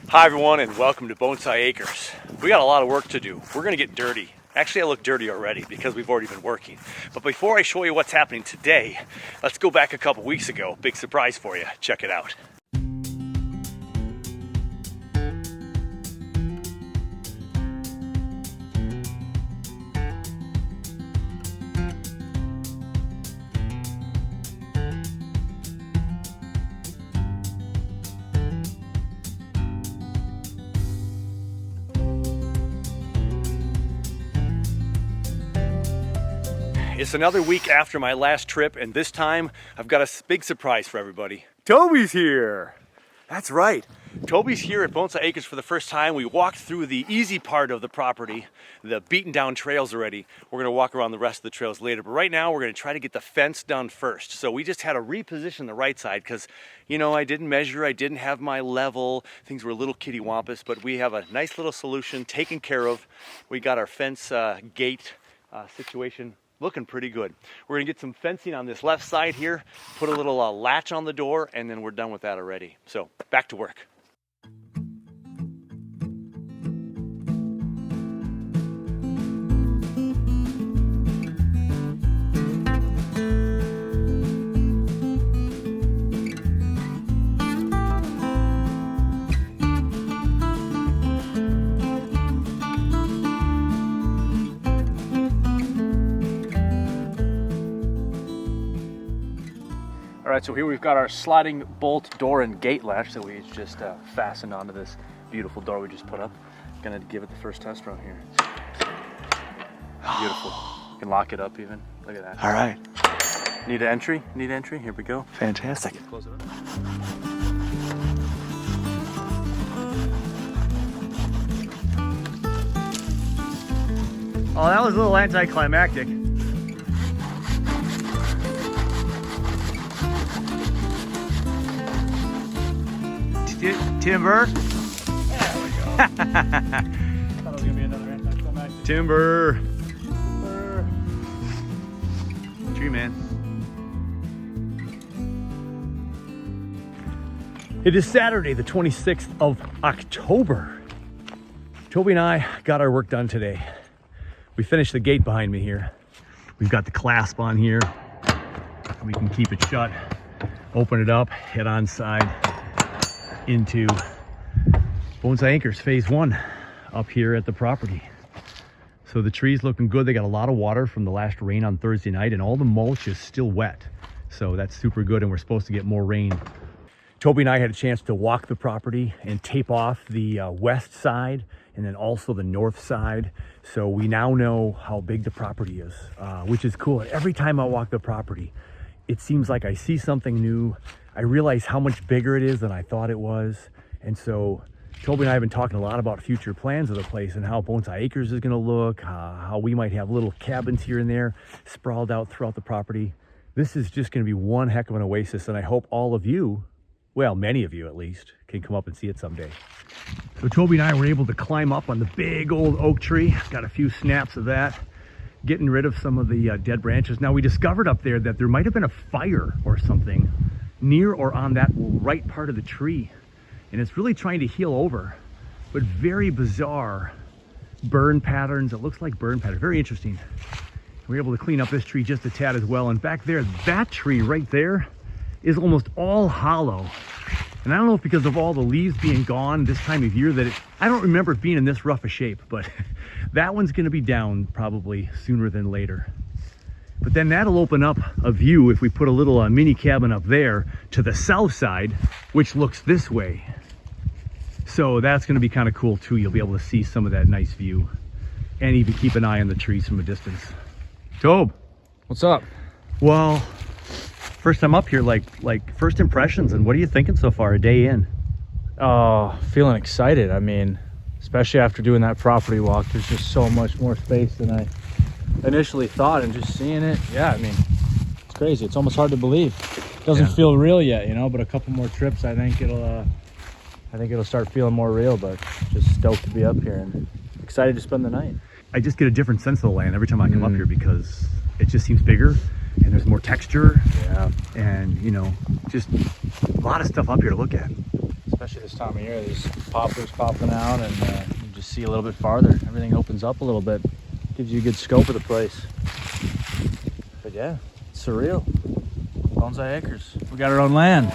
Hi everyone, and welcome to Bonsai Acres. We got a lot of work to do. We're gonna get dirty. Actually, I look dirty already because we've already been working. But before I show you what's happening today, let's go back a couple weeks ago. Big surprise for you. Check it out. It's another week after my last trip, and this time I've got a big surprise for everybody. Toby's here. That's right. Toby's here at Bonsai Acres for the first time. We walked through the easy part of the property, the beaten down trails already. We're gonna walk around the rest of the trails later, but right now we're gonna try to get the fence done first. So we just had to reposition the right side because, you know, I didn't measure, I didn't have my level. Things were a little kittywampus, but we have a nice little solution taken care of. We got our fence gate situation looking pretty good. We're gonna get some fencing on this left side here, put a little latch on the door, and then we're done with that already. So back to work. All right, so here we've got our sliding bolt door and gate latch that we just fastened onto this beautiful door we just put up. Gonna give it the first test run here. Beautiful. You can lock it up even. Look at that. All right. Need entry? Need entry? Here we go. Fantastic. Close it up. Oh, that was a little anticlimactic. Timber. There we go. Thought it was gonna be another anticlimactic. Timber. Tree man. It is Saturday, the 26th of October. Toby and I got our work done today. We finished the gate behind me here. We've got the clasp on here. We can keep it shut, open it up, head on side into Bonsai Acres phase 1 up here at the property. So the tree's looking good. They got a lot of water from the last rain on Thursday night, and all the mulch is still wet. So that's super good, and we're supposed to get more rain. Toby and I had a chance to walk the property and tape off the west side and then also the north side. So we now know how big the property is, which is cool. And every time I walk the property, it seems like I see something new. I realize how much bigger it is than I thought it was. And so Toby and I have been talking a lot about future plans of the place and how Bonsai Acres is gonna look, how we might have little cabins here and there sprawled out throughout the property. This is just gonna be one heck of an oasis, and I hope all of you, well, many of you at least, can come up and see it someday. So Toby and I were able to climb up on the big old oak tree. Got a few snaps of that, getting rid of some of the dead branches. Now we discovered up there that there might have been a fire or something near or on that right part of the tree, and it's really trying to heal over, but very bizarre burn patterns. It looks like burn patterns. Very interesting. We're able to clean up this tree just a tad as well, and back there, that tree right there is almost all hollow. And I don't know if because of all the leaves being gone this time of year that I don't remember it being in this rough a shape, but that one's gonna be down probably sooner than later. But then that'll open up a view if we put a little mini cabin up there to the south side, which looks this way. So that's gonna be kind of cool too. You'll be able to see some of that nice view and even keep an eye on the trees from a distance. Tobe. What's up? Well, first time up here, like first impressions, and what are you thinking so far, a day in? Oh, feeling excited. I mean, especially after doing that property walk, there's just so much more space than I initially thought, and just seeing it, yeah, I mean, it's crazy. It's almost hard to believe. It doesn't feel real yet, you know, but a couple more trips, I think it'll start feeling more real, but just stoked to be up here and excited to spend the night. I just get a different sense of the land every time I come up here because it just seems bigger and there's more texture. Yeah. And, you know, just a lot of stuff up here to look at. especially this time of year. There's poplars popping out, and you just see a little bit farther. Everything opens up a little bit, gives you a good scope of the place. But yeah, it's surreal. Bonsai Acres. We got our own land.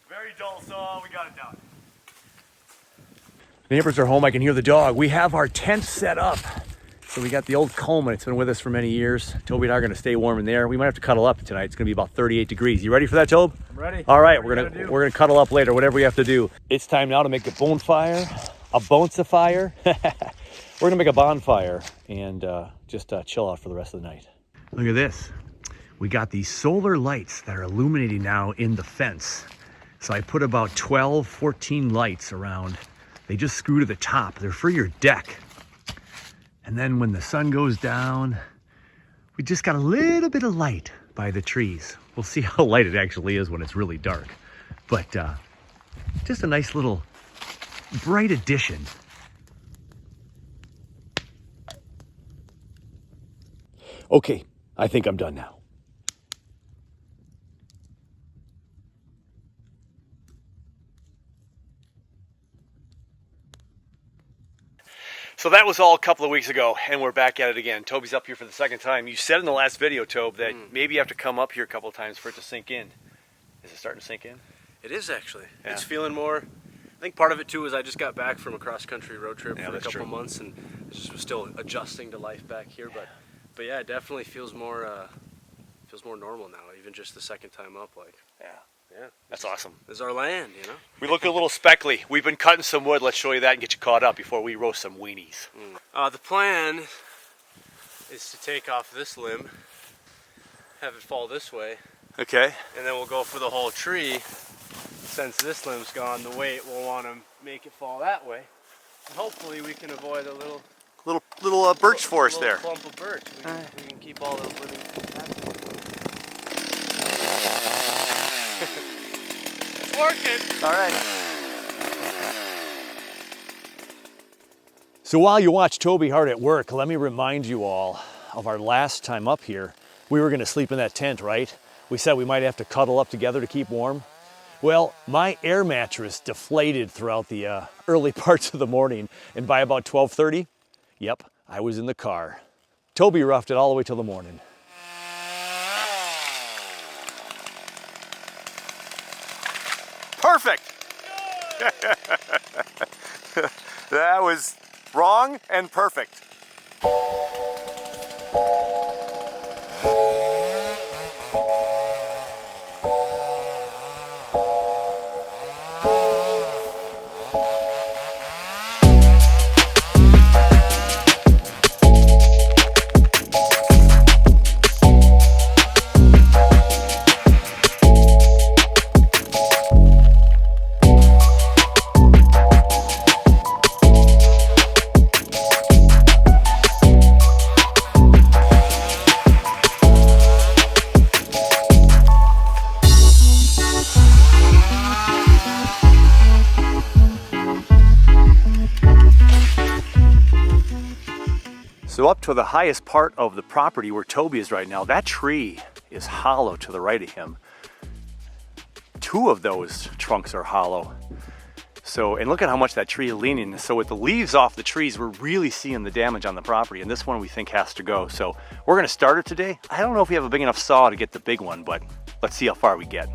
Very dull, so we got it down. Neighbors are home. I can hear the dog. We have our tent set up. So we got the old Coleman. It's been with us for many years. Toby and I are going to stay warm in there. We might have to cuddle up tonight. It's going to be about 38 degrees. You ready for that, Tobe? I'm ready. All right, we're gonna cuddle up later. Whatever we have to do. It's time now to make a bonfire, a bonsai. We're gonna make a bonfire and just chill out for the rest of the night. Look at this. We got these solar lights that are illuminating now in the fence. So I put about 12, 14 lights around. They just screw to the top. They're for your deck. And then when the sun goes down, we just got a little bit of light by the trees. We'll see how light it actually is when it's really dark. But just a nice little bright addition. Okay, I think I'm done now. So that was all a couple of weeks ago, and we're back at it again. Toby's up here for the second time. You said in the last video, Tobe, that maybe you have to come up here a couple of times for it to sink in. Is it starting to sink in? It is actually. Yeah. It's feeling more. I think part of it too is I just got back from a cross-country road trip for a couple true. months, and I just was still adjusting to life back here. But yeah, it definitely feels more normal now. Even just the second time up, like. Yeah, That's awesome. This is our land, you know. We look a little speckly. We've been cutting some wood. Let's show you that and get you caught up before we roast some weenies. The plan is to take off this limb, have it fall this way, Okay. and then we'll go for the whole tree. Since this limb's gone, the weight we'll want to make it fall that way. And hopefully we can avoid a little birch forest there. Clump of birch. We can keep all those living happy. It's working. All right. So while you watch Toby hard at work, let me remind you all of our last time up here. We were going to sleep in that tent, right? We said we might have to cuddle up together to keep warm. Well, my air mattress deflated throughout the early parts of the morning, and by about 12:30, yep, I was in the car. Toby roughed it all the way till the morning. Perfect! That was wrong and perfect. So up to the highest part of the property where Toby is right now, that tree is hollow to the right of him. 2 of those trunks are hollow. So, and look at how much that tree is leaning. So with the leaves off the trees, we're really seeing the damage on the property, and this one we think has to go. So we're gonna start it today. I don't know if we have a big enough saw to get the big one, but let's see how far we get.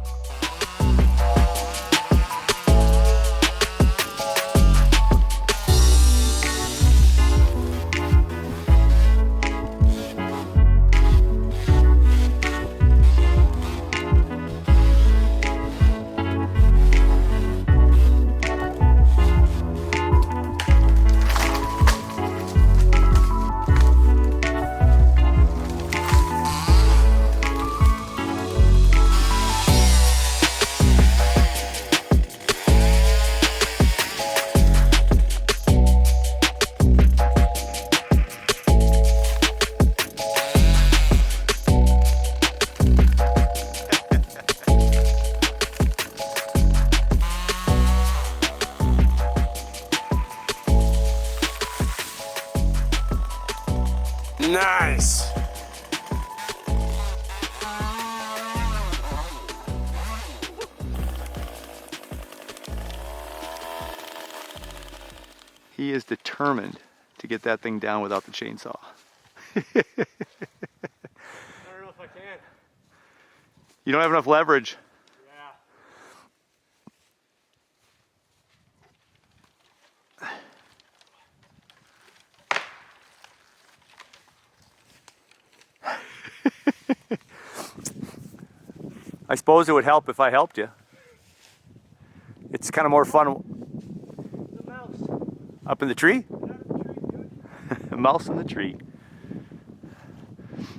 Nice. He is determined to get that thing down without the chainsaw. I don't know if I can. You don't have enough leverage. I suppose it would help if I helped you. It's kind of more fun. The mouse. Up in the tree? Out of the tree, dude. A mouse in the tree.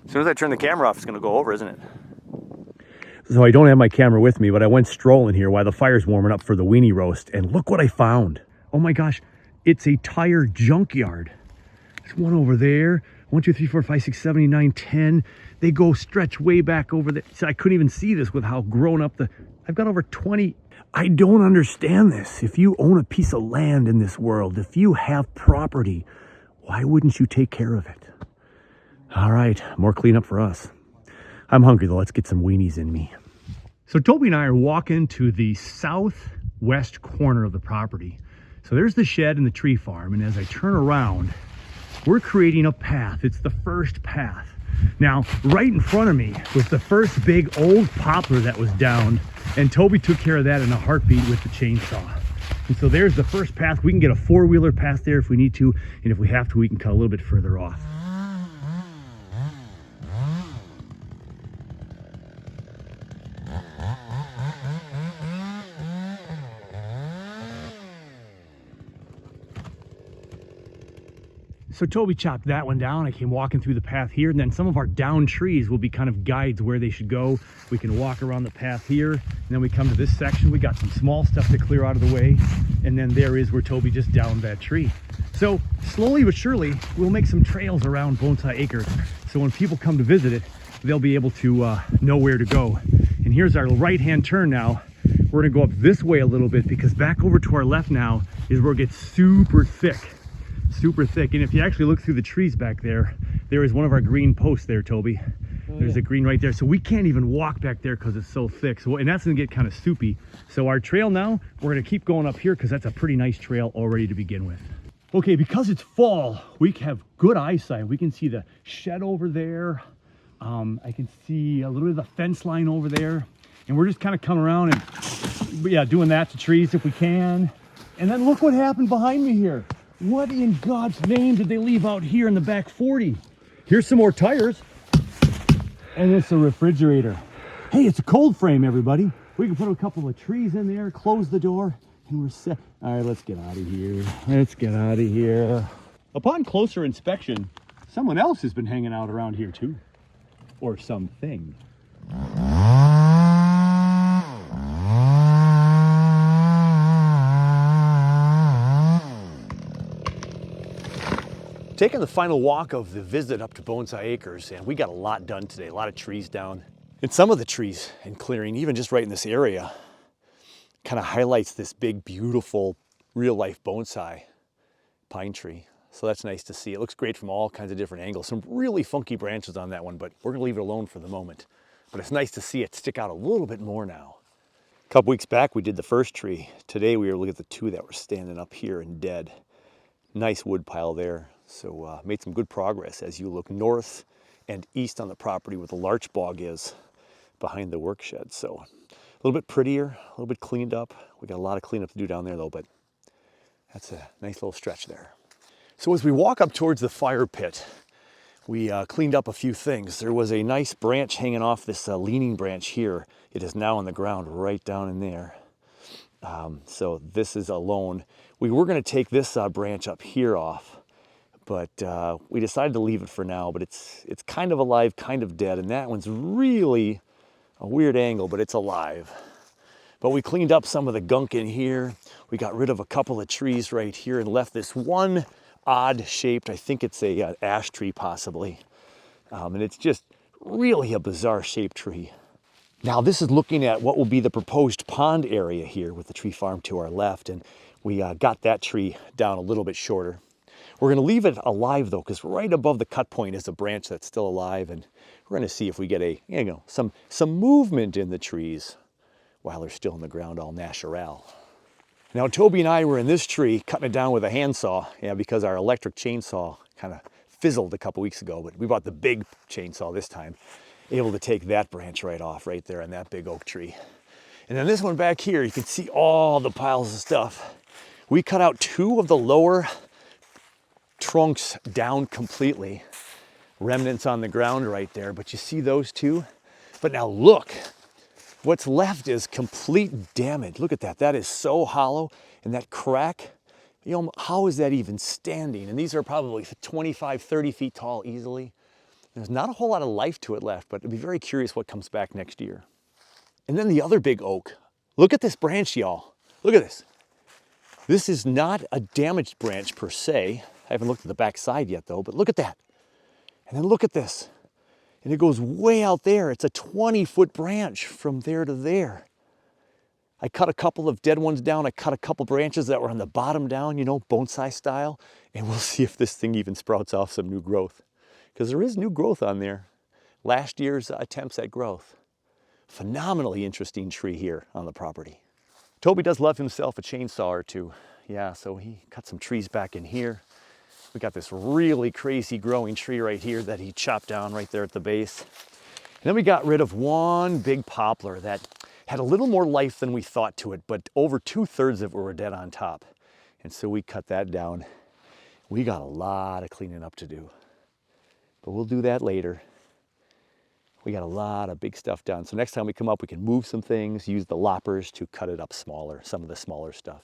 As soon as I turn the camera off, it's going to go over, isn't it? So I don't have my camera with me, but I went strolling here while the fire's warming up for the weenie roast, and look what I found. Oh my gosh, it's a tire junkyard. There's one over there. 1, 2, 3, 4, 5, 6, 7, 8, 9, 10. They go stretch way back over there. So I couldn't even see this with how grown up I've got over 20. I don't understand this. If you own a piece of land in this world, if you have property, why wouldn't you take care of it? All right, more cleanup for us. I'm hungry though, let's get some weenies in me. So Toby and I are walking to the southwest corner of the property. So there's the shed and the tree farm, and as I turn around, we're creating a path. It's the first path. Now, right in front of me was the first big old poplar that was downed, and Toby took care of that in a heartbeat with the chainsaw. And so there's the first path. We can get a 4-wheeler past there if we need to, and if we have to, we can cut a little bit further off. So Toby chopped that one down. I came walking through the path here, and then some of our down trees will be kind of guides where they should go. We can walk around the path here, and then we come to this section. We got some small stuff to clear out of the way, and then there is where Toby just downed that tree. So slowly but surely, we'll make some trails around Bonsai Acres. So when people come to visit it, they'll be able to know where to go. And here's our right-hand turn now. We're gonna go up this way a little bit, because back over to our left now is where it gets super thick. Super thick. And if you actually look through the trees back there, there is one of our green posts there, Toby. There's a green right there. So we can't even walk back there because it's so thick. So, and that's gonna get kind of soupy. So our trail now, we're gonna keep going up here because that's a pretty nice trail already to begin with. Okay, because it's fall, we have good eyesight. We can see the shed over there. I can see a little bit of the fence line over there. And we're just kind of coming around and yeah, doing that to trees if we can. And then look what happened behind me here. What in God's name did they leave out here in the back 40? Here's some more tires. And it's a refrigerator. Hey, it's a cold frame, everybody. We can put a couple of trees in there, close the door, and we're set. All right, let's get out of here. Let's get out of here. Upon closer inspection, someone else has been hanging out around here too. Or something. Taking the final walk of the visit up to Bonsai Acres, and we got a lot done today, a lot of trees down. And some of the trees and clearing, even just right in this area, kind of highlights this big, beautiful, real-life bonsai pine tree. So that's nice to see. It looks great from all kinds of different angles. Some really funky branches on that one, but we're gonna leave it alone for the moment. But it's nice to see it stick out a little bit more now. A couple weeks back, we did the first tree. Today, we were looking at the two that were standing up here and dead. Nice wood pile there. So made some good progress as you look north and east on the property where the larch bog is behind the work shed. So a little bit prettier, a little bit cleaned up. We got a lot of cleanup to do down there though, but that's a nice little stretch there. So as we walk up towards the fire pit, we cleaned up a few things. There was a nice branch hanging off this leaning branch here. It is now on the ground right down in there. So this is alone. We were going to take this branch up here off, but we decided to leave it for now. But it's kind of alive, kind of dead, and that one's really a weird angle, but it's alive. But we cleaned up some of the gunk in here. We got rid of a couple of trees right here and left this one odd shaped, I think it's a ash tree possibly. And it's just really a bizarre shaped tree. Now this is looking at what will be the proposed pond area here with the tree farm to our left. And we got that tree down a little bit shorter. We're gonna leave it alive though, because right above the cut point is a branch that's still alive. And we're gonna see if we get some movement in the trees while they're still in the ground all natural. Now Toby and I were in this tree cutting it down with a handsaw, because our electric chainsaw kind of fizzled a couple weeks ago, but we bought the big chainsaw this time, able to take that branch right off right there on that big oak tree. And then this one back here, you can see all the piles of stuff. We cut out two of the lower trunks down completely, remnants on the ground right there, but you see those two? But now look. What's left is complete damage. Look at that. That is so hollow. And that crack, how is that even standing? And these are probably 25, 30 feet tall easily. There's not a whole lot of life to it left, but I'd be very curious what comes back next year. And then the other big oak. Look at this branch, y'all. Look at this. This is not a damaged branch per se. I haven't looked at the back side yet though, but look at that. And then look at this. And it goes way out there. It's a 20-foot branch from there to there. I cut a couple of dead ones down. I cut a couple branches that were on the bottom down, bonsai style. And we'll see if this thing even sprouts off some new growth. Because there is new growth on there. Last year's attempts at growth. Phenomenally interesting tree here on the property. Toby does love himself a chainsaw or two. Yeah, so he cut some trees back in here. We got this really crazy growing tree right here that he chopped down right there at the base. And then we got rid of one big poplar that had a little more life than we thought to it, but over 2/3 of it were dead on top. And so we cut that down. We got a lot of cleaning up to do, but we'll do that later. We got a lot of big stuff done. So next time we come up, we can move some things, use the loppers to cut it up smaller, some of the smaller stuff.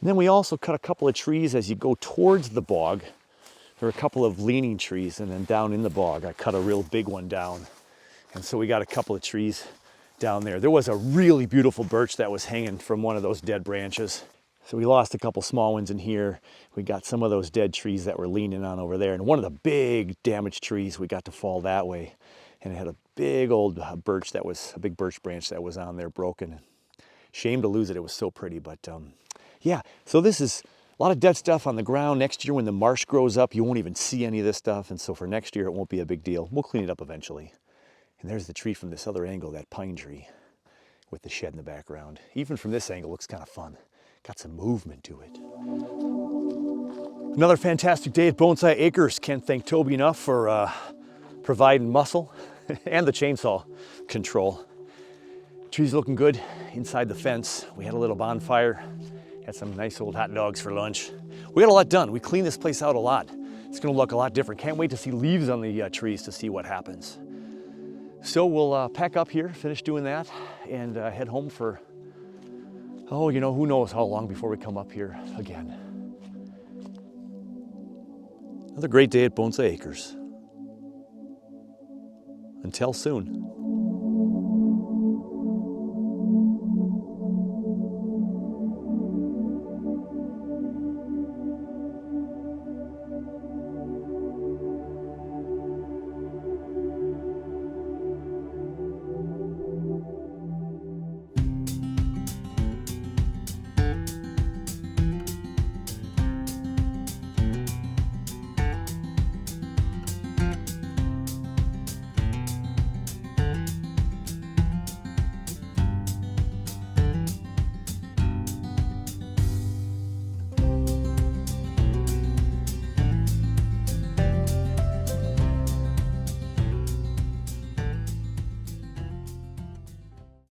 And then we also cut a couple of trees as you go towards the bog. There are a couple of leaning trees, and then down in the bog, I cut a real big one down. And so we got a couple of trees down there. There was a really beautiful birch that was hanging from one of those dead branches. So we lost a couple small ones in here. We got some of those dead trees that were leaning on over there. And one of the big damaged trees, we got to fall that way. And it had a big old birch that was, a big birch branch that was on there broken. Shame to lose it, it was so pretty, but yeah. So this is a lot of dead stuff on the ground. Next year when the marsh grows up, you won't even see any of this stuff. And so for next year, it won't be a big deal. We'll clean it up eventually. And there's the tree from this other angle, that pine tree with the shed in the background. Even from this angle, looks kind of fun. Got some movement to it. Another fantastic day at Bonsai Acres. Can't thank Toby enough for providing muscle and the chainsaw control. Tree's looking good inside the fence. We had a little bonfire. Had some nice old hot dogs for lunch. We got a lot done. We cleaned this place out a lot. It's gonna look a lot different. Can't wait to see leaves on the trees to see what happens. So we'll pack up here, finish doing that, and head home for, oh, who knows how long before we come up here again. Another great day at Bonsai Acres. Until soon.